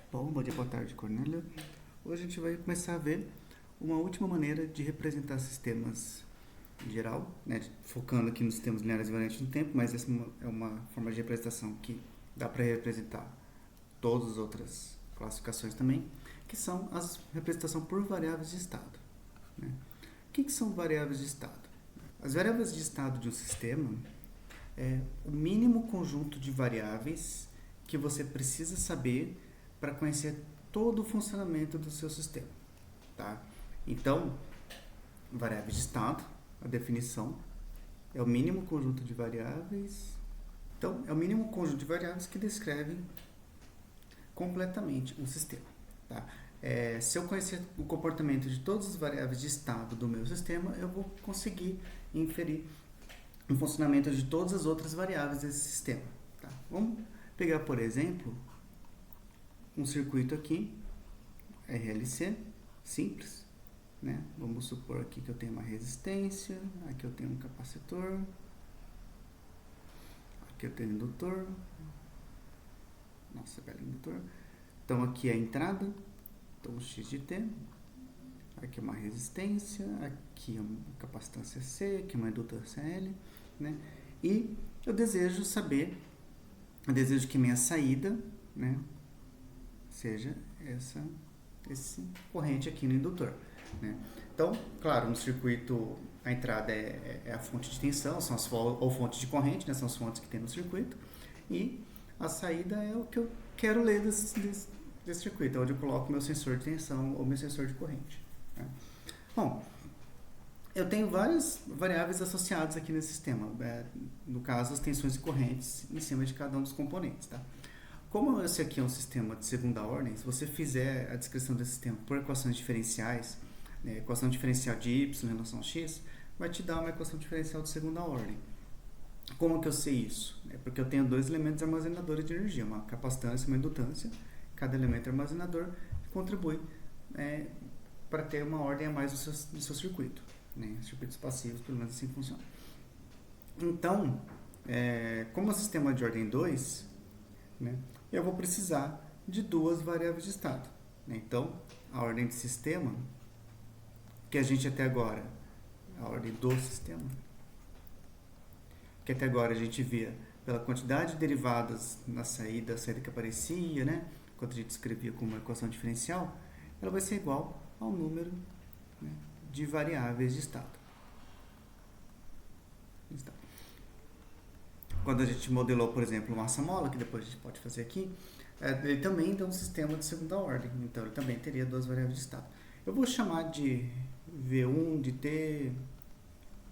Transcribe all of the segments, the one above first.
Bom dia, boa tarde, Cornélia. Hoje a gente vai começar a ver uma última maneira de representar sistemas em geral, né, focando aqui nos sistemas lineares invariantes no tempo, mas essa é uma forma de representação que dá para representar todas as outras classificações também, que são as representação por variáveis de estado. Né? O que são variáveis de estado? As variáveis de estado de um sistema é o mínimo conjunto de variáveis que você precisa saber para conhecer todo o funcionamento do seu sistema. Tá? Então, variáveis de estado, a definição, é o mínimo conjunto de variáveis. Então, é o mínimo conjunto de variáveis que descrevem completamente um sistema. Tá? Se eu conhecer o comportamento de todas as variáveis de estado do meu sistema, eu vou conseguir inferir o funcionamento de todas as outras variáveis desse sistema. Tá? Vamos pegar, por exemplo, um circuito aqui, RLC, simples. Né? Vamos supor aqui que eu tenho uma resistência, aqui eu tenho um capacitor, aqui eu tenho um indutor, nossa, belo indutor. Então aqui é a entrada, então x de t, aqui é uma resistência, aqui é uma capacitância C, aqui é uma indutância L, né? E eu desejo que minha saída, né, seja esse corrente aqui no indutor. Né? Então, claro, no circuito a entrada é a fonte de tensão, são ou fonte de corrente, né? São as fontes que tem no circuito, e a saída é o que eu quero ler desse circuito, é onde eu coloco meu sensor de tensão ou meu sensor de corrente. Né? Bom, eu tenho várias variáveis associadas aqui nesse sistema, no caso as tensões e correntes em cima de cada um dos componentes. Tá? Como esse aqui é um sistema de segunda ordem, se você fizer a descrição desse sistema por equações diferenciais, equação diferencial de y em relação a x, vai te dar uma equação diferencial de segunda ordem. Como que eu sei isso? Porque eu tenho dois elementos armazenadores de energia, uma capacitância e uma indutância. Cada elemento armazenador contribui para ter uma ordem a mais do seu circuito. Né? Circuitos passivos, pelo menos assim funciona. Então, como é um sistema de ordem 2, né, eu vou precisar de duas variáveis de estado. Né? Então, a ordem de sistema, que a gente até agora, a ordem do sistema, que até agora a gente via pela quantidade de derivadas na saída, a saída que aparecia, né, quando a gente escrevia como uma equação diferencial, ela vai ser igual ao número, né, de variáveis de estado. Quando a gente modelou, por exemplo, massa-mola, que depois a gente pode fazer aqui, ele também dá um sistema de segunda ordem, então ele também teria duas variáveis de estado. Eu vou chamar de V1 de t,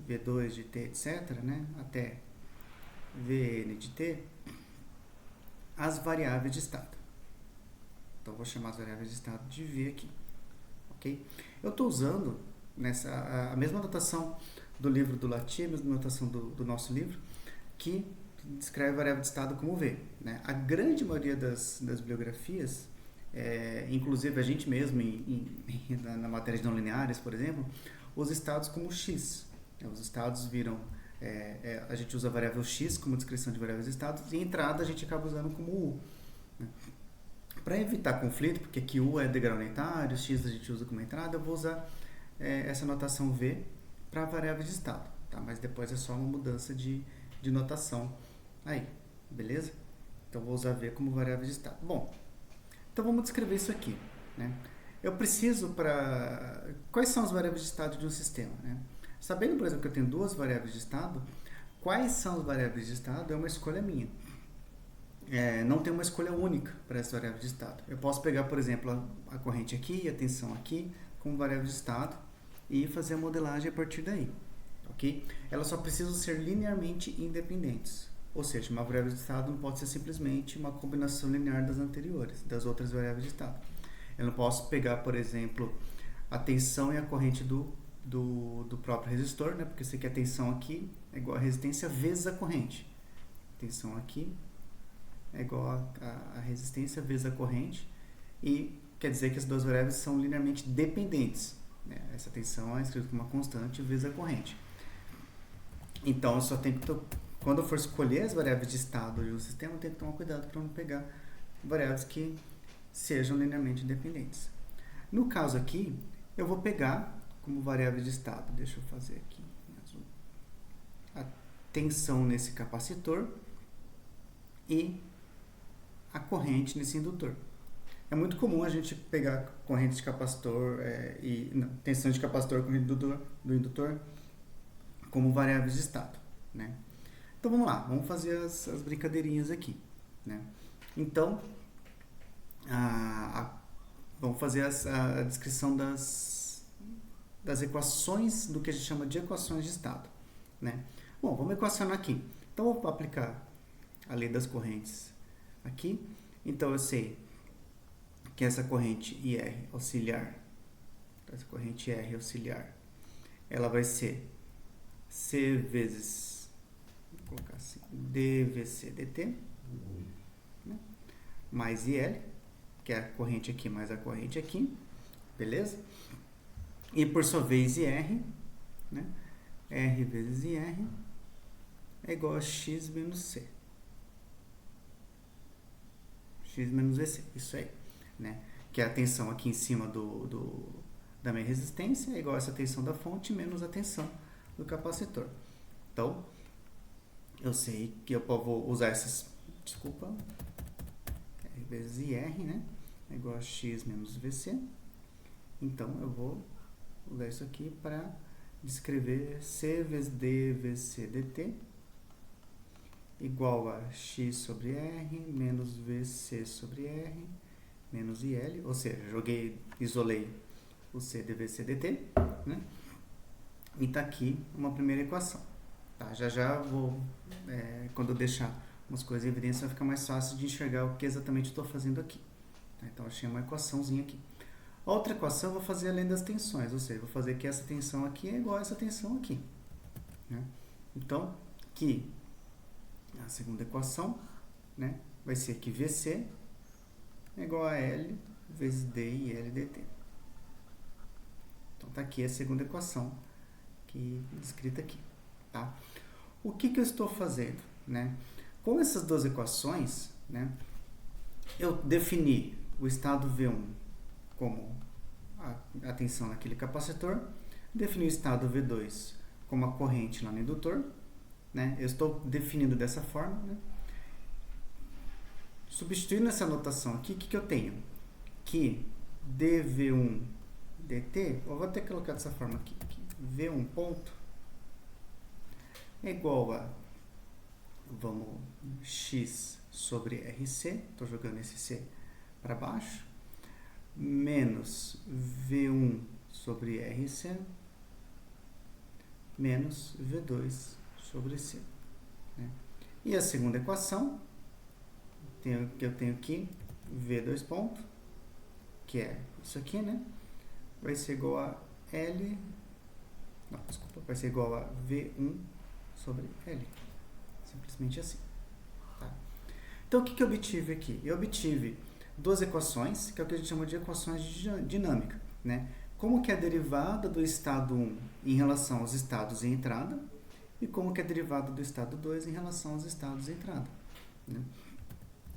V2 de t, etc., né, até Vn de t, as variáveis de estado. Então, eu vou chamar as variáveis de estado de V aqui. Ok? Eu estou usando a mesma notação do livro do Latier, a mesma notação do nosso livro, que descreve a variável de estado como V. Né? A grande maioria das bibliografias, inclusive a gente mesmo, na matéria de não lineares, por exemplo, usa estados como X. Os estados viram... a gente usa a variável X como descrição de variáveis de estados, e entrada a gente acaba usando como U. Né? Para evitar conflito, porque aqui U é degrau unitário, X a gente usa como entrada, eu vou usar essa notação V para variáveis de estado. Tá? Mas depois é só uma mudança de notação aí, beleza? Então vou usar V como variável de estado. Bom, então vamos descrever isso aqui. Né? Eu preciso para... Quais são as variáveis de estado de um sistema? Né? Sabendo, por exemplo, que eu tenho duas variáveis de estado, quais são as variáveis de estado é uma escolha minha. Não tem uma escolha única para essa variável de estado. Eu posso pegar, por exemplo, a corrente aqui e a tensão aqui como variável de estado e fazer a modelagem a partir daí. Okay? Elas só precisam ser linearmente independentes. Ou seja, uma variável de estado não pode ser simplesmente uma combinação linear das anteriores, das outras variáveis de estado. Eu não posso pegar, por exemplo, a tensão e a corrente do próprio resistor, né? Porque você quer a tensão aqui é igual a resistência vezes a corrente. Tensão aqui é igual a resistência vezes a corrente, e quer dizer que as duas variáveis são linearmente dependentes. Né? Essa tensão é escrita como uma constante vezes a corrente. Então, eu só tenho que quando eu for escolher as variáveis de estado de um sistema, eu tenho que tomar cuidado para não pegar variáveis que sejam linearmente independentes. No caso aqui, eu vou pegar como variável de estado, deixa eu fazer aqui, a tensão nesse capacitor e a corrente nesse indutor. É muito comum a gente pegar corrente de capacitor tensão de capacitor com do indutor como variáveis de estado, né? Então vamos lá, vamos fazer as brincadeirinhas aqui, né? Então, vamos fazer a descrição das equações, do que a gente chama de equações de estado, né? Bom, vamos equacionar aqui. Então, eu vou aplicar a lei das correntes aqui. Então, eu sei que essa corrente IR auxiliar, ela vai ser C vezes, vou colocar assim, dVc dt, né? Mais IL, que é a corrente aqui mais a corrente aqui, beleza? E por sua vez IR, né? R vezes IR é igual a X menos C. X menos VC, isso aí, né? Que é a tensão aqui em cima da minha resistência é igual a essa tensão da fonte menos a tensão do capacitor. Então, eu sei que eu vou usar essas, R vezes IR, né? É igual a X menos VC. Então, eu vou usar isso aqui para descrever C vezes D vezes C dt igual a X sobre R menos VC sobre R menos IL, ou seja, isolei o C dVc dt, né? E está aqui uma primeira equação. Tá? Já vou, quando eu deixar umas coisas em evidência, vai ficar mais fácil de enxergar o que exatamente estou fazendo aqui. Tá? Então, achei uma equaçãozinha aqui. A outra equação eu vou fazer além das tensões, ou seja, vou fazer que essa tensão aqui é igual a essa tensão aqui, né? Então, que a segunda equação, né, vai ser que VC é igual a L vezes D e L dt. Então, está aqui a segunda equação descrita aqui. Tá? O que eu estou fazendo? Né? Com essas duas equações, né, eu defini o estado V1 como a tensão naquele capacitor, defini o estado V2 como a corrente lá no indutor, né? Eu estou definindo dessa forma, né? Substituindo essa notação aqui, o que eu tenho? Que dV1 dt, eu vou até colocar dessa forma aqui, V1 ponto é igual a, X sobre RC, estou jogando esse C para baixo, menos V1 sobre RC, menos V2 sobre C. Né? E a segunda equação, eu tenho aqui V2 ponto, que é isso aqui, né? Vai ser igual a vai ser igual a V1 sobre L. Simplesmente assim. Tá? Então, o que eu obtive aqui? Eu obtive duas equações, que é o que a gente chama de equações de dinâmica, né? Como que é a derivada do estado 1 em relação aos estados em entrada e como que é a derivada do estado 2 em relação aos estados em entrada. Né?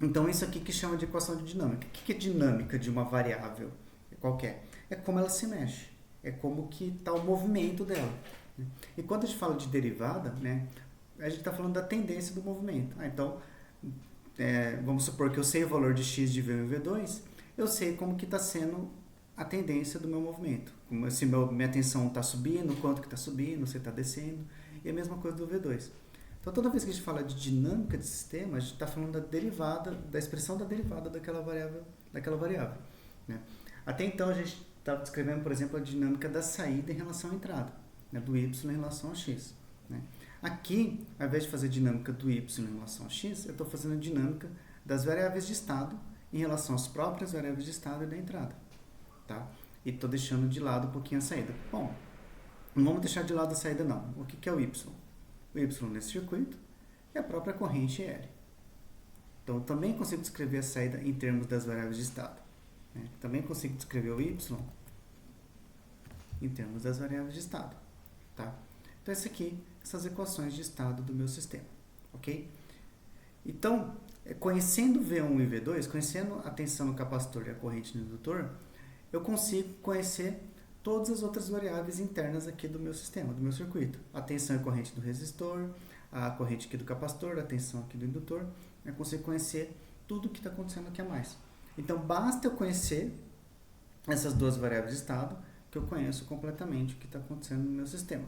Então, isso aqui que chama de equação de dinâmica. O que é dinâmica de uma variável qualquer? É como ela se mexe, é como que está o movimento dela. Né? E quando a gente fala de derivada, né, a gente está falando da tendência do movimento. Então, vamos supor que eu sei o valor de x de V1 e V2, eu sei como que está sendo a tendência do meu movimento. Como se minha tensão está subindo, quanto que está subindo, se está descendo, e a mesma coisa do V2. Então, toda vez que a gente fala de dinâmica de sistema, a gente está falando da derivada, da expressão da derivada daquela variável. Né? Até então, a gente estava descrevendo, por exemplo, a dinâmica da saída em relação à entrada, né? Do y em relação a x. Né? Aqui, ao invés de fazer dinâmica do y em relação a x, eu estou fazendo a dinâmica das variáveis de estado em relação às próprias variáveis de estado e da entrada. Tá? E estou deixando de lado um pouquinho a saída. Bom, não vamos deixar de lado a saída não. O que é o y? O y nesse circuito é a própria corrente L. Então, eu também consigo descrever a saída em termos das variáveis de estado. Né? Também consigo descrever o y em termos das variáveis de estado. Tá? Então, essas equações de estado do meu sistema. Ok? Então, conhecendo V1 e V2, conhecendo a tensão no capacitor e a corrente no indutor, eu consigo conhecer todas as outras variáveis internas aqui do meu sistema, do meu circuito. A tensão e corrente do resistor, a corrente aqui do capacitor, a tensão aqui do indutor. Eu consigo conhecer tudo o que está acontecendo aqui a mais. Então, basta eu conhecer essas duas variáveis de estado, que eu conheço completamente o que está acontecendo no meu sistema.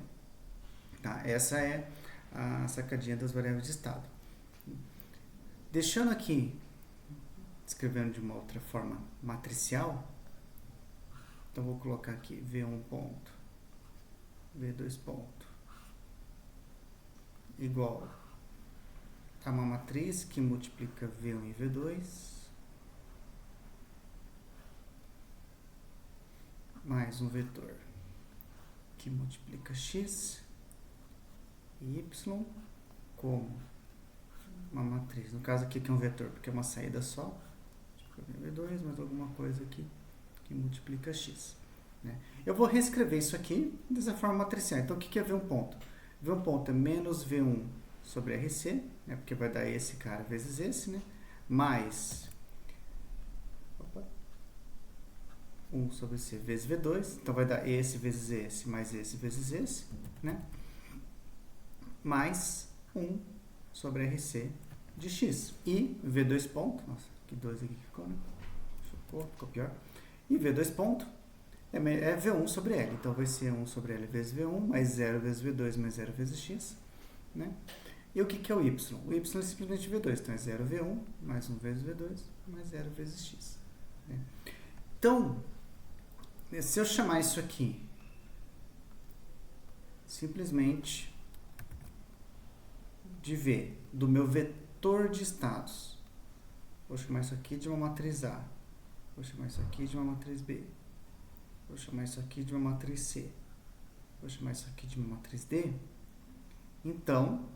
Tá? Essa é a sacadinha das variáveis de estado. Deixando aqui, escrevendo de uma outra forma matricial, então vou colocar aqui V1 ponto, V2 ponto, igual a uma matriz que multiplica V1 e V2, mais um vetor que multiplica x e y como uma matriz. No caso aqui que é um vetor, porque é uma saída só, V2, mais alguma coisa aqui que multiplica x. Né? Eu vou reescrever isso aqui dessa forma matricial. Então, o que é V1 ponto? V1 ponto é menos V1 sobre RC, né? Porque vai dar esse cara vezes esse, né? Mais 1 sobre C vezes V2. Então, vai dar esse vezes esse, mais esse vezes esse, né? Mais 1 sobre RC de x. E V2 ponto, nossa, que 2 aqui ficou, né? Ficou pior. E V2 ponto é V1 sobre L. Então, vai ser 1 sobre L vezes V1, mais 0 vezes V2, mais 0 vezes x. Né? E o que é o Y? O Y é simplesmente V2. Então, é 0 V1, mais 1 vezes V2, mais 0 vezes x. Né? Então, se eu chamar isso aqui simplesmente de V, do meu vetor de estados, vou chamar isso aqui de uma matriz A. Vou chamar isso aqui de uma matriz B. Vou chamar isso aqui de uma matriz C. Vou chamar isso aqui de uma matriz D. Então,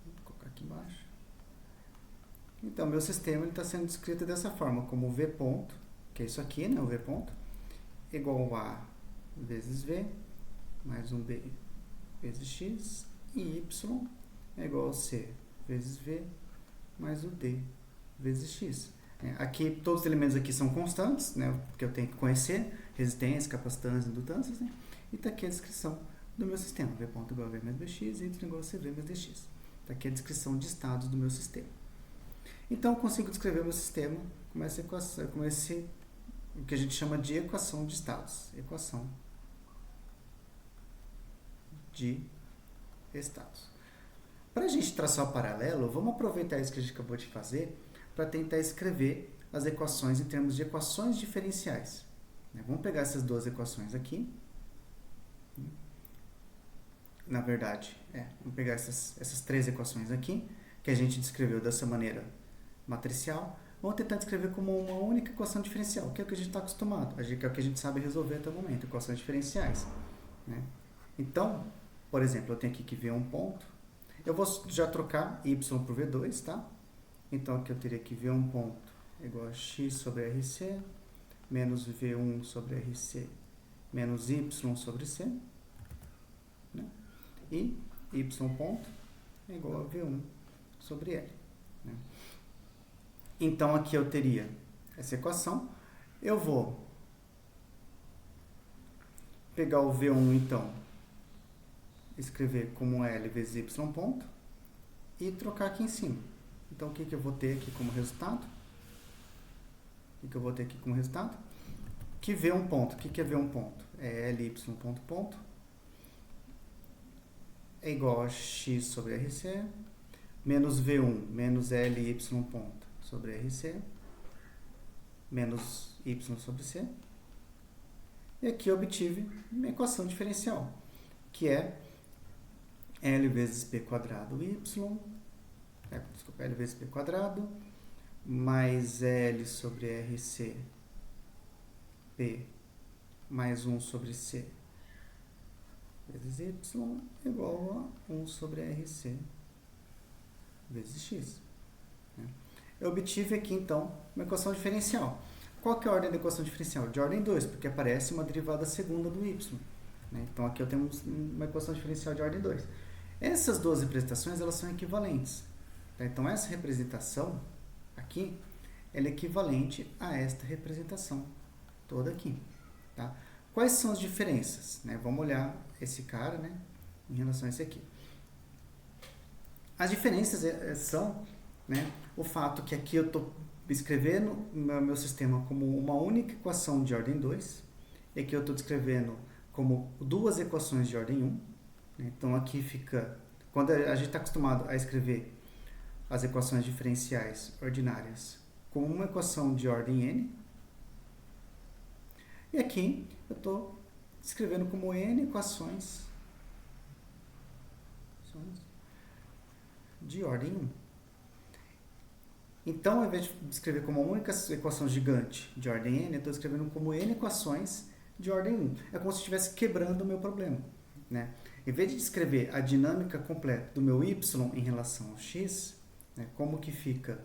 vou colocar aqui embaixo. Então, meu sistema está sendo descrito dessa forma, como V ponto, que é isso aqui, né, o V ponto, igual a vezes V, mais um B vezes X, e Y é igual a C vezes V, mais o D vezes X. Aqui, todos os elementos aqui são constantes, né, porque eu tenho que conhecer resistência, capacitância, indutâncias, né, e está aqui a descrição do meu sistema, V ponto igual a V mais BX, e Y igual a CV mais DX. Está aqui a descrição de estados do meu sistema. Então, eu consigo descrever o meu sistema com essa equação, com esse, o que a gente chama de equação de estados. Equação de estados. Para a gente traçar o paralelo, vamos aproveitar isso que a gente acabou de fazer para tentar escrever as equações em termos de equações diferenciais. Vamos pegar essas duas equações aqui. Na verdade, vamos pegar essas três equações aqui, que a gente descreveu dessa maneira matricial. Vamos tentar descrever como uma única equação diferencial, que é o que a gente está acostumado, que é o que a gente sabe resolver até o momento, equações diferenciais. Né? Então, por exemplo, eu tenho aqui que V1 ponto. Eu vou já trocar y por V2, tá? Então, aqui eu teria que V1 ponto igual a x sobre RC, menos V1 sobre RC, menos y sobre C. Né? E y ponto é igual a V1 sobre L. Né? Então, aqui eu teria essa equação. Eu vou pegar o V1, então, escrever como L vezes y ponto e trocar aqui em cima. Então, o que eu vou ter aqui como resultado? O que eu vou ter aqui como resultado? Que V1 ponto. O que é V1 ponto? É Ly ponto ponto é igual a x sobre RC menos V1 menos Ly ponto sobre RC menos y sobre C. E aqui eu obtive uma equação diferencial, que é L vezes P quadrado y, L vezes P quadrado, mais L sobre RC, P, mais 1 sobre C, vezes y, igual a 1 sobre RC, vezes x. Eu obtive aqui, então, uma equação diferencial. Qual que é a ordem da equação diferencial? De ordem 2, porque aparece uma derivada segunda do y. Então, aqui eu tenho uma equação diferencial de ordem 2. Essas duas representações, elas são equivalentes. Tá? Então, essa representação aqui, ela é equivalente a esta representação toda aqui. Tá? Quais são as diferenças? Né? Vamos olhar esse cara, né, em relação a esse aqui. As diferenças são, né, o fato que aqui eu estou escrevendo meu sistema como uma única equação de ordem 2, e aqui eu estou descrevendo como duas equações de ordem 1. Né? Então aqui fica, quando a gente está acostumado a escrever as equações diferenciais ordinárias como uma equação de ordem n, e aqui eu estou escrevendo como n equações de ordem 1. Então, ao invés de escrever como uma única equação gigante de ordem n, eu estou escrevendo como n equações de ordem 1. É como se eu estivesse quebrando o meu problema. Né? Em vez de descrever a dinâmica completa do meu y em relação ao x, né, como que fica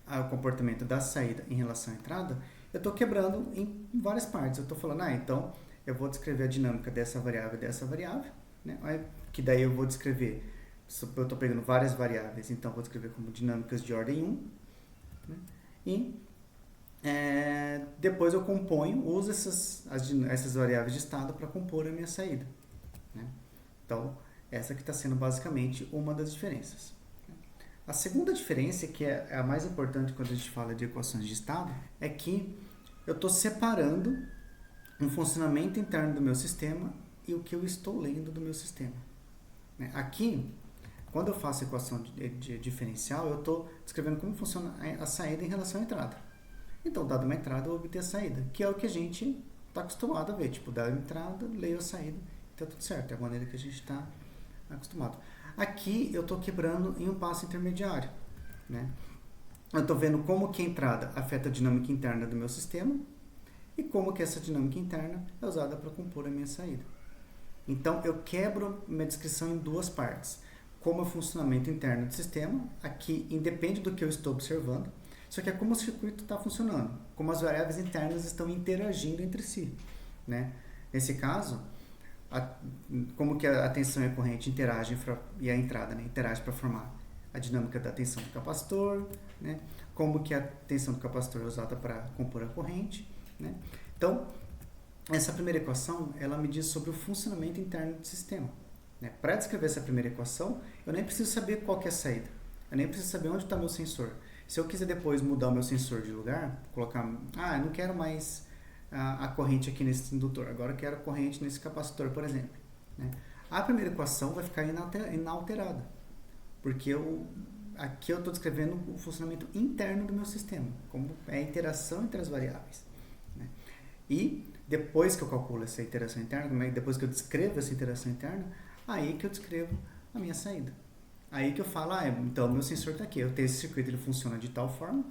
o comportamento da saída em relação à entrada, eu estou quebrando em várias partes. Eu estou falando, então eu vou descrever a dinâmica dessa variável e dessa variável, né, que daí eu vou descrever, eu estou pegando várias variáveis, então eu vou descrever como dinâmicas de ordem 1, né, e depois eu componho, uso essas variáveis de estado para compor a minha saída. Né? Então, essa aqui está sendo basicamente uma das diferenças. A segunda diferença, que é a mais importante quando a gente fala de equações de estado, é que eu estou separando um funcionamento interno do meu sistema e o que eu estou lendo do meu sistema. Aqui, quando eu faço equação de diferencial, eu estou descrevendo como funciona a saída em relação à entrada. Então, dado uma entrada, eu vou obter a saída, que é o que a gente está acostumado a ver. Tipo, dado a entrada, leio a saída, está tudo certo. É a maneira que a gente está acostumado. Aqui, eu estou quebrando em um passo intermediário. Né? Eu estou vendo como que a entrada afeta a dinâmica interna do meu sistema e como que essa dinâmica interna é usada para compor a minha saída. Então, eu quebro minha descrição em duas partes. Como é o funcionamento interno do sistema, aqui independe do que eu estou observando, só que é como o circuito está funcionando, como as variáveis internas estão interagindo entre si. Né? Nesse caso, como que a tensão e a corrente interagem e a entrada, né, interage para formar a dinâmica da tensão do capacitor, né? Como que a tensão do capacitor é usada para compor a corrente. Né? Então, essa primeira equação, ela me diz sobre o funcionamento interno do sistema. Né? Para descrever essa primeira equação, eu nem preciso saber qual que é a saída. Eu nem preciso saber onde está meu sensor. Se eu quiser depois mudar o meu sensor de lugar, colocar, eu não quero mais a corrente aqui nesse indutor, agora eu quero a corrente nesse capacitor, por exemplo. Né? A primeira equação vai ficar inalterada, porque aqui eu estou descrevendo o funcionamento interno do meu sistema, como é a interação entre as variáveis. Né? E depois que eu calculo essa interação interna, depois que eu descrevo essa interação interna, aí que eu descrevo a minha saída. Aí que eu falo, então o meu sensor está aqui, eu tenho esse circuito, ele funciona de tal forma,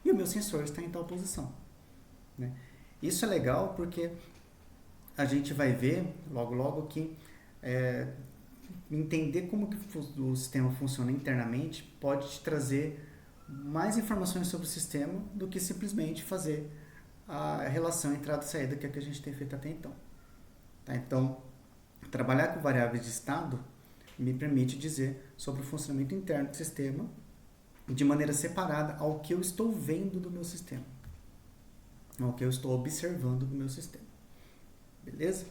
e o meu sensor está em tal posição. Né? Isso é legal porque a gente vai ver logo logo que entender como que o sistema funciona internamente pode te trazer mais informações sobre o sistema do que simplesmente fazer a relação entrada e saída, que é o que a gente tem feito até então. Tá? Então, trabalhar com variáveis de estado me permite dizer sobre o funcionamento interno do sistema de maneira separada ao que eu estou vendo do meu sistema, ao que eu estou observando do meu sistema. Beleza?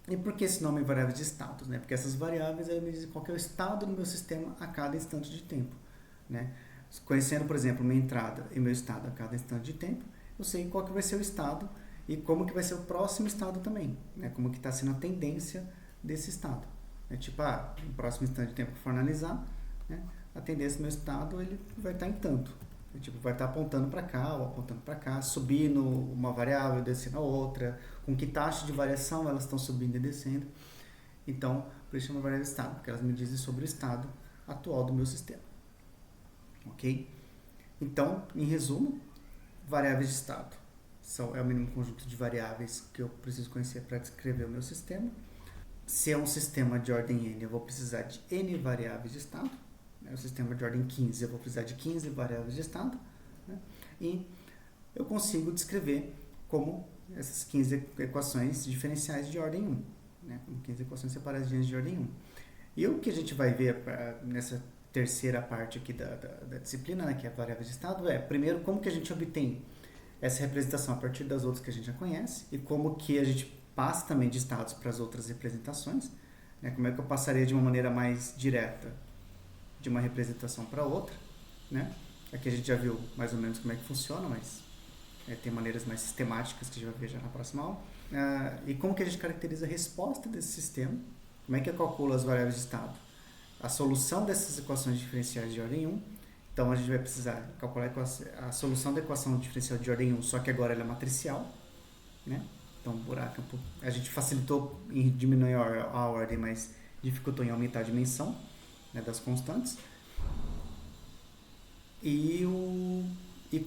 E por que esse nome é variáveis de status? Né? Porque essas variáveis me dizem qual que é o estado do meu sistema a cada instante de tempo. Né? Conhecendo, por exemplo, minha entrada e meu estado a cada instante de tempo, eu sei qual que vai ser o estado e como que vai ser o próximo estado também. Né? Como que está sendo a tendência desse estado. Tipo, no próximo instante de tempo que for analisar, né, a tendência do meu estado ele vai estar em tanto. Tipo, vai estar apontando para cá ou apontando para cá, subindo uma variável, descendo a outra, com que taxa de variação elas estão subindo e descendo. Então, por isso chama variável de estado, porque elas me dizem sobre o estado atual do meu sistema. Ok? Então, em resumo, variáveis de estado é o mínimo conjunto de variáveis que eu preciso conhecer para descrever o meu sistema. Se é um sistema de ordem n, eu vou precisar de n variáveis de estado. O sistema de ordem 15, eu vou precisar de 15 variáveis de estado. Né? E eu consigo descrever como essas 15 equações diferenciais de ordem 1. Né? Como 15 equações separadas de ordem 1. E o que a gente vai ver nessa terceira parte aqui da disciplina, né, que é a variável de estado, primeiro, como que a gente obtém essa representação a partir das outras que a gente já conhece e como que a gente passa também de estados para as outras representações, né, como é que eu passaria de uma maneira mais direta de uma representação para outra, né? Aqui a gente já viu mais ou menos como é que funciona, mas tem maneiras mais sistemáticas que a gente vai ver já na próxima aula. E como que a gente caracteriza a resposta desse sistema, como é que eu calculo as variáveis de estado, a solução dessas equações diferenciais de ordem 1. Então a gente vai precisar calcular a solução da equação diferencial de ordem 1, só que agora ela é matricial, né? Então a gente facilitou em diminuir a ordem, mas dificultou em aumentar a dimensão, né, das constantes. E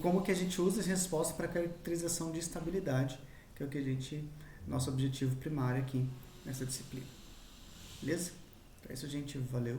como que a gente usa as respostas para caracterização de estabilidade, que é o que nosso objetivo primário aqui nessa disciplina. Beleza? Então é isso, gente. Valeu!